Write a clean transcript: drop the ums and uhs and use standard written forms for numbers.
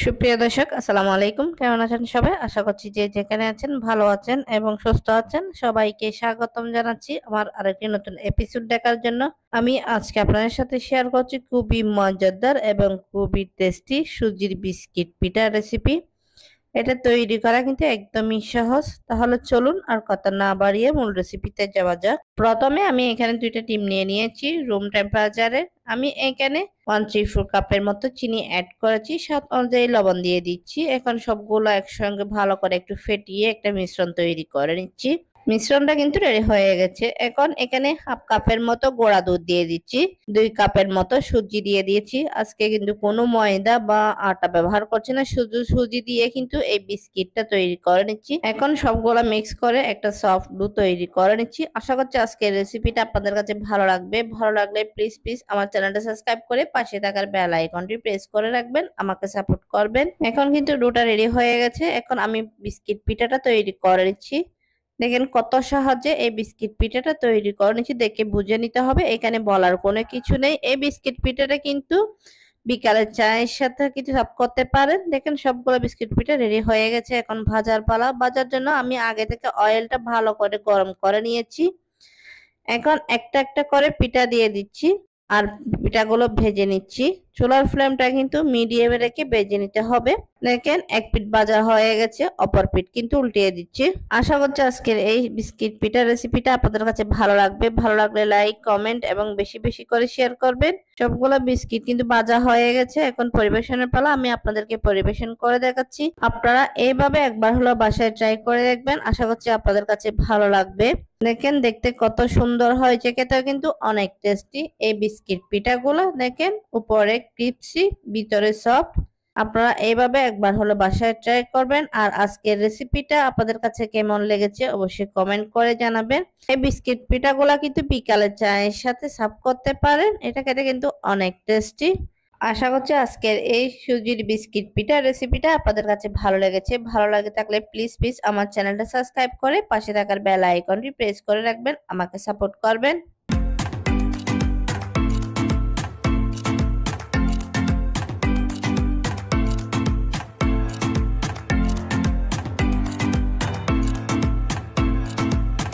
সুপ্রিয় দর্শক, আসসালামু আলাইকুম। কেমন আছেন সবাই? আশা করছি যে যেখানে আছেন ভালো আছেন এবং সুস্থ আছেন। সবাইকে স্বাগতম জানাচ্ছি আমার আরেকটি নতুন এপিসোড দেখার জন্য। আমি আজকে আপনাদের সাথে শেয়ার করছি খুবই মজাদার এবং খুবই টেস্টি সুজির বিস্কিট পিঠা রেসিপি। এটা তৈরি করা কিন্তু একদমই সহজ। তাহলে চলুন আর কথা না বাড়িয়ে মূল রেসিপিতে যাওয়া যাক। প্রথমে আমি এখানে দুইটা ডিম নিয়ে নিয়েছি রুম টেম্পারেচারে। আমি এখানে 1/3 কাপের মতো চিনি অ্যাড করেছি, স্বাদ অনুযায়ী লবণ দিয়ে দিচ্ছি। এখন সবগুলো একসঙ্গে ভালো করে একটু ফেটিয়ে একটা মিশ্রণ তৈরি করে নিচ্ছি। মিশ্রণটা কিন্তু রেডি হয়ে গেছে। এখন এখানে হাফ কাপের মতো গোড়া দুধ দিয়ে দিচ্ছি, 2 কাপের মতো সুজি দিয়ে দিয়েছি। আজকে কিন্তু কোনো ময়দা বা আটা ব্যবহার করছি না, শুধু সুজি দিয়ে কিন্তু এই বিস্কিটটা তৈরি করে নিচ্ছি। এখন সবগুলা মিক্স করে একটা সফট ডো তৈরি করে নিচ্ছি। আশা করছি আজকের রেসিপিটা আপনাদের কাছে ভালো লাগবে। ভালো লাগলে প্লিজ প্লিজ আমার চ্যানেলটা সাবস্ক্রাইব করে পাশে থাকার বেল আইকনটি প্রেস করে রাখবেন, আমাকে সাপোর্ট করবেন। এখন কিন্তু ডোটা রেডি হয়ে গেছে। এখন আমি বিস্কিট পিঠাটা তৈরি করে নিচ্ছি। দেখেন কত সহজে এই বিস্কিট পিঠাটা তৈরি করে নিচ্ছি, দেখে বুঝে নিতে হবে, এখানে বলার কোনো কিছু নেই। এই বিস্কিট পিঠাটা কিন্তু বিকালের চায়ের সাথে কিছু সার্ভ করতে পারেন। দেখেন সবগুলো বিস্কিট পিঠা রেডি হয়ে গেছে। এখন ভাজার পালা। ভাজার জন্য আমি আগে থেকে অয়েলটা ভালো করে গরম করে নিয়েছি। এখন একটা একটা করে পিঠা দিয়ে দিচ্ছি আর পিঠাগুলো ভেজে নিচ্ছি। চুলার ফ্লেমটা কিন্তু মিডিয়ামে রেখে ভেজে নিতে হবে। দেখেন এক পিঠ ভাজা হয়ে গেছে, অপর পিঠ কিন্তু উল্টিয়ে দিচ্ছি। আশা করছি আজকের এই বিস্কিট পিঠা রেসিপিটা আপনাদের কাছে ভালো লাগবে। ভালো লাগলে লাইক, কমেন্ট এবং বেশি বেশি করে শেয়ার করবেন। সবগুলো বিস্কিট কিন্তু ভাজা হয়ে গেছে। এখন পরিবেশনের পালা। আমি আপনাদেরকে পরিবেশন করে দেখাচ্ছি। আপনারা এইভাবে একবার হলো বাসায় ট্রাই করে দেখবেন। আশা করছি আপনাদের কাছে ভালো লাগবে। দেখেন দেখতে কত সুন্দর হয়েছে, খেতেও কিন্তু অনেক টেস্টি। এই বিস্কিট পিঠাগুলো দেখেন উপরে ক্রিপসি, ভিতরে সফট। আপনারা এইভাবে একবার হলো বাসায় ট্রাই করবেন। আর আজকের রেসিপিটা আপনাদের কাছে কেমন লেগেছে অবশ্যই কমেন্ট করে জানাবেন। এই বিস্কিট পিঠাগুলা কিন্তু বিকালে চায়ের সাথে সার্ভ করতে পারেন। এটা খেতে কিন্তু অনেক টেস্টি। আশা করছি আজকের এই সুজির বিস্কিট পিঠা রেসিপিটা আপনাদের কাছে ভালো লেগেছে। ভালো লাগে থাকলে প্লিজ প্লিজ আমার চ্যানেলটা সাবস্ক্রাইব করে পাশে থাকার বেল আইকনটি প্রেস করে রাখবেন, আমাকে সাপোর্ট করবেন।